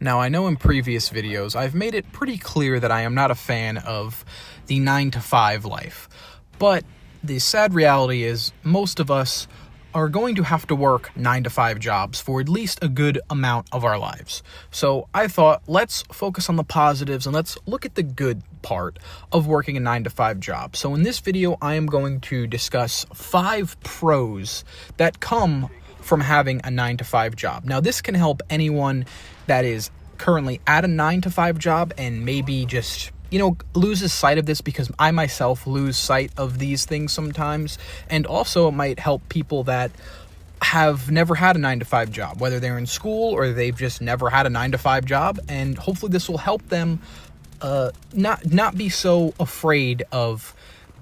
Now, I know in previous videos I've made it pretty clear that I am not a fan of the 9 to 5 life, but the sad reality is most of us are going to have to work 9 to 5 jobs for at least a good amount of our lives. So I thought, let's focus on the positives and let's look at the good part of working a 9 to 5 job. So in this video, I am going to discuss 5 pros that come from having a 9 to 5 job. Now, this can help anyone that is currently at a 9 to 5 job and maybe just loses sight of this, because I myself lose sight of these things sometimes. And also it might help people that have never had a 9 to 5 job, whether they're in school or they've just never had a 9 to 5 job. And hopefully this will help them not be so afraid of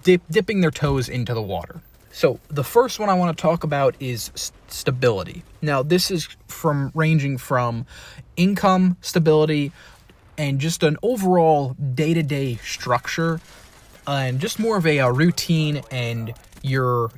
dipping their toes into the water. So the first one I want to talk about is stability. Now, this is ranging from income stability and just an overall day-to-day structure, and just more of a routine and your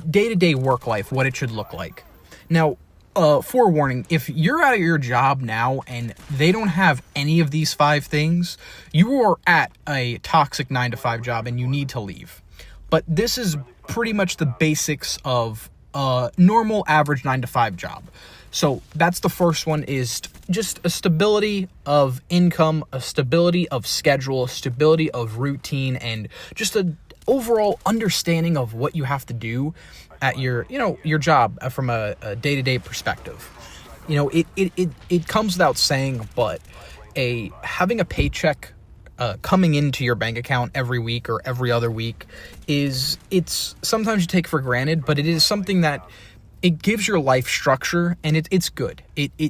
day-to-day work life, what it should look like. Now, forewarning, if you're out of your job now and they don't have any of these 5 things, you are at a toxic 9 to 5 job and you need to leave. But this is pretty much the basics of a normal average 9 to 5 job. So that's the first one, is just a stability of income, a stability of schedule, a stability of routine, and just an overall understanding of what you have to do at your job from a day-to-day perspective. It comes without saying, but having a paycheck coming into your bank account every week or every other week it's sometimes you take for granted, but it is something that it gives your life structure, and it's good.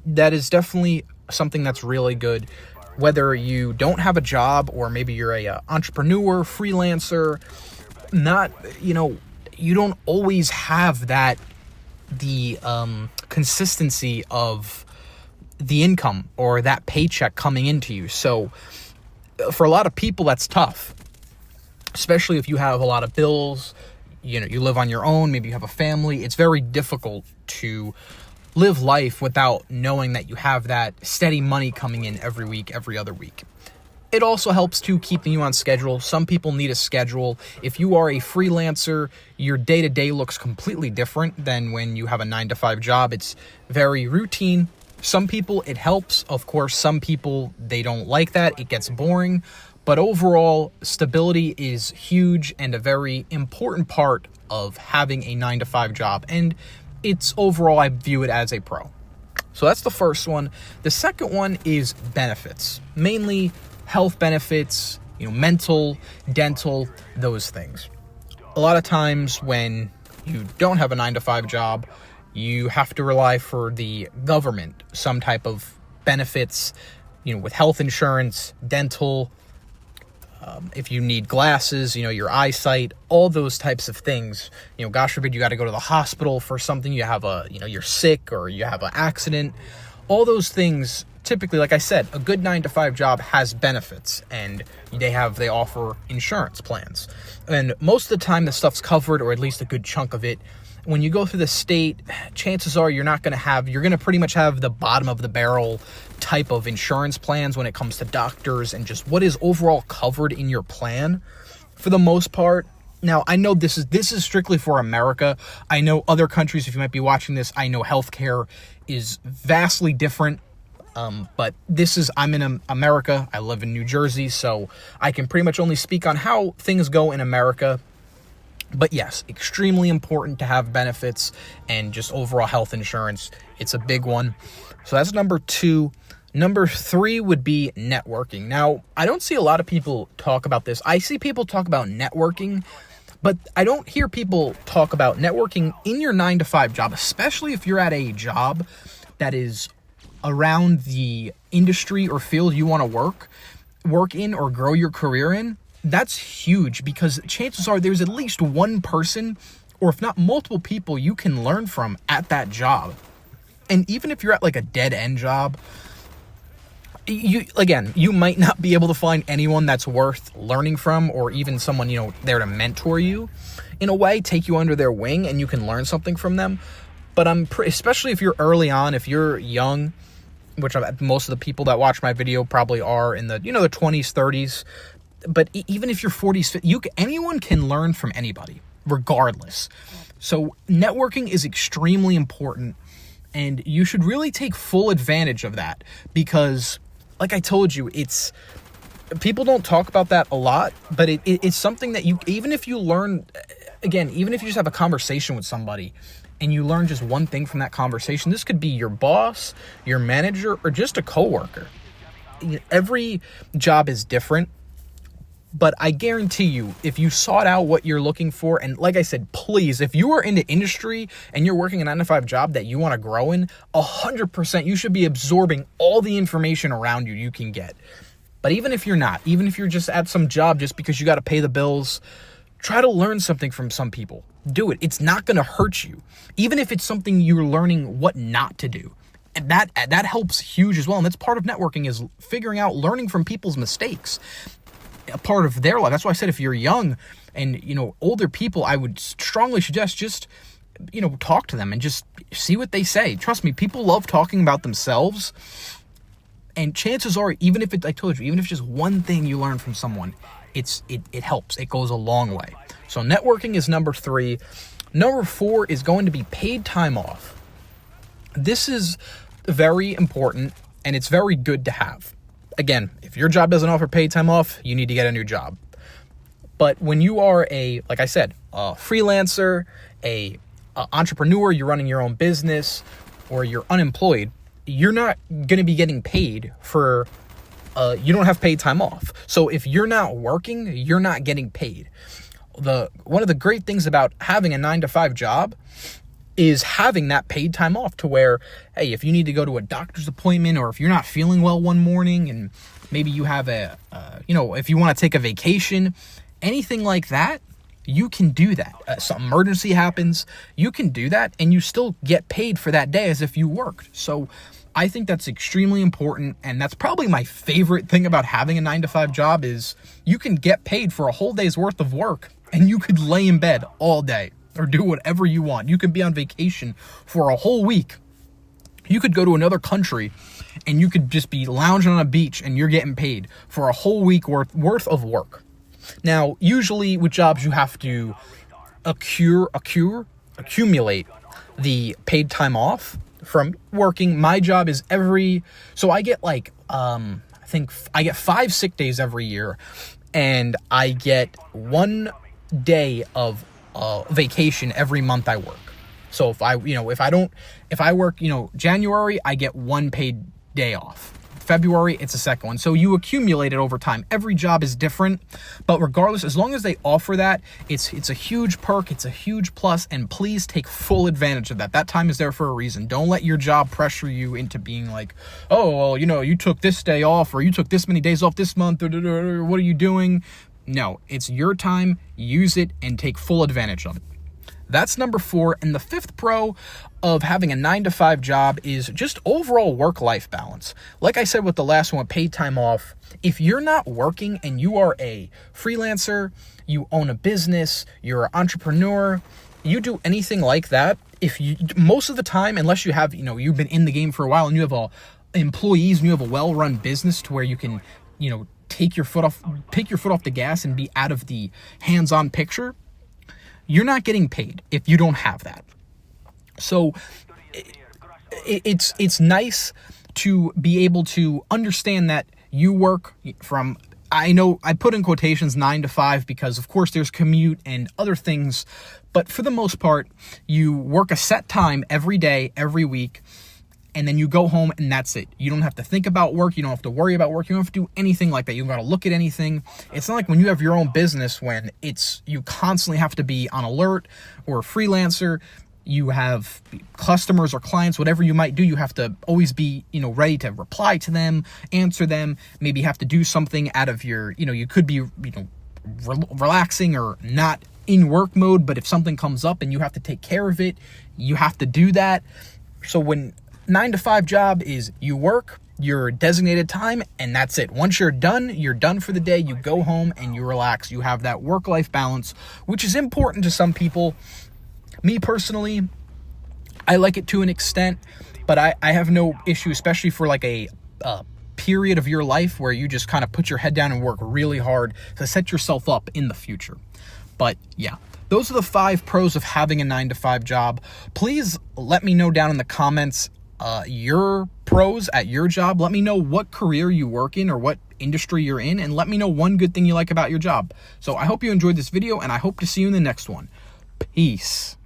That is definitely something that's really good, whether you don't have a job or maybe you're a entrepreneur, freelancer. You don't always have the consistency of the income or that paycheck coming into you. So for a lot of people, that's tough, especially if you have a lot of bills. You live on your own, maybe you have a family. It's very difficult to live life without knowing that you have that steady money coming in every week, every other week. It also helps to keeping you on schedule. Some people need a schedule. If you are a freelancer, your day-to-day looks completely different than when you have a 9 to 5 job. It's very routine. Some people, it helps. Of course, some people, they don't like that. It gets boring. But overall, stability is huge and a very important part of having a 9 to 5 job. And it's overall, I view it as a pro. So that's the first one. The second one is benefits, mainly health benefits, mental, dental, those things. A lot of times when you don't have a 9 to 5 job, you have to rely for the government, some type of benefits, with health insurance, dental, if you need glasses, your eyesight, all those types of things. God forbid you got to go to the hospital for something, you have you're sick or you have an accident. All those things, typically, like I said, a good 9 to 5 job has benefits, and they offer insurance plans. And most of the time the stuff's covered, or at least a good chunk of it. When you go through the state, chances are you're going to pretty much have the bottom of the barrel type of insurance plans when it comes to doctors and just what is overall covered in your plan for the most part. Now, I know this is strictly for America. I know other countries, if you might be watching this, I know healthcare is vastly different. But I'm in America. I live in New Jersey, so I can pretty much only speak on how things go in America. But yes, extremely important to have benefits and just overall health insurance. It's a big one. So that's number 2. Number 3 would be networking. Now, I don't see a lot of people talk about this. I see people talk about networking, but I don't hear people talk about networking in your 9 to 5 job, especially if you're at a job that is around the industry or field you want to work in or grow your career in. That's huge, because chances are there's at least one person, or if not multiple people, you can learn from at that job. And even if you're at like a dead-end job, you might not be able to find anyone that's worth learning from, or even someone, there to mentor you in a way, take you under their wing, and you can learn something from them. But especially if you're early on, if you're young, which most of the people that watch my video probably are in the, the 20s, 30s. But even if you're 40s, anyone can learn from anybody, regardless. So networking is extremely important, and you should really take full advantage of that because, like I told you, people don't talk about that a lot, but it's something that even if you learn, again, even if you just have a conversation with somebody and you learn just one thing from that conversation, this could be your boss, your manager, or just a coworker. Every job is different. But I guarantee you, if you sought out what you're looking for, and like I said, please, if you are in the industry and you're working a 9-to-5 job that you want to grow in, 100% you should be absorbing all the information around you can get. But even if you're not, even if you're just at some job just because you got to pay the bills, try to learn something from some people. Do it. It's not going to hurt you. Even if it's something you're learning what not to do. And that helps huge as well. And that's part of networking, is figuring out, learning from people's mistakes. A part of their life. That's why I said if you're young and, older people, I would strongly suggest just, talk to them and just see what they say. Trust me, people love talking about themselves. And chances are, even if it's just one thing you learn from someone, it helps. It goes a long way. So networking is number 3. Number 4 is going to be paid time off. This is very important, and it's very good to have. Again, if your job doesn't offer paid time off, you need to get a new job. But when you are like I said, a freelancer, a entrepreneur, you're running your own business, or you're unemployed, you're not going to be getting paid for, you don't have paid time off. So if you're not working, you're not getting paid. One of the great things about having a 9-to-5 job is having that paid time off, to where, hey, if you need to go to a doctor's appointment, or if you're not feeling well one morning and maybe you have if you want to take a vacation, anything like that, you can do that. Some emergency happens, you can do that, and you still get paid for that day as if you worked. So I think that's extremely important, and that's probably my favorite thing about having a 9-to-5 job, is you can get paid for a whole day's worth of work, and you could lay in bed all day or do whatever you want. You could be on vacation for a whole week. You could go to another country and you could just be lounging on a beach and you're getting paid for a whole week worth of work. Now, usually with jobs, you have to accumulate the paid time off from working. My job is so I get I think I get 5 sick days every year, and I get 1 day of vacation every month I work. So if I work, January, I get 1 paid day off. February, it's a second one. So you accumulate it over time. Every job is different, but regardless, as long as they offer that, it's a huge perk, it's a huge plus, and please take full advantage of that. That time is there for a reason. Don't let your job pressure you into being like, oh, well, you took this day off, or you took this many days off this month, or what are you doing? No, it's your time. Use it and take full advantage of it. That's number 4. And the 5th pro of having a 9-to-5 job is just overall work-life balance. Like I said with the last one, paid time off, if you're not working and you are a freelancer, you own a business, you're an entrepreneur, you do anything like that, most of the time, unless you have, you've been in the game for a while and you have employees and you have a well-run business to where you can, take your foot off the gas and be out of the hands-on picture, you're not getting paid if you don't have that. So it's nice to be able to understand that you work from, I know I put in quotations 9 to 5 because of course there's commute and other things, but for the most part, you work a set time every day, every week, and then you go home and that's it. You don't have to think about work. You don't have to worry about work. You don't have to do anything like that. You don't got to look at anything. It's not like when you have your own business when you constantly have to be on alert, or a freelancer. You have customers or clients, whatever you might do, you have to always be, ready to reply to them, answer them, maybe have to do something out of your, you could be, relaxing or not in work mode, but if something comes up and you have to take care of it, you have to do that. So when 9 to 5 job is you work your designated time and that's it. Once you're done for the day. You go home and you relax. You have that work-life balance, which is important to some people. Me personally, I like it to an extent, but I have no issue, especially for like a period of your life where you just kind of put your head down and work really hard to set yourself up in the future. But yeah, those are the 5 pros of having a 9-to-5 job. Please let me know down in the comments your pros at your job. Let me know what career you work in or what industry you're in, and let me know one good thing you like about your job. So I hope you enjoyed this video, and I hope to see you in the next one. Peace.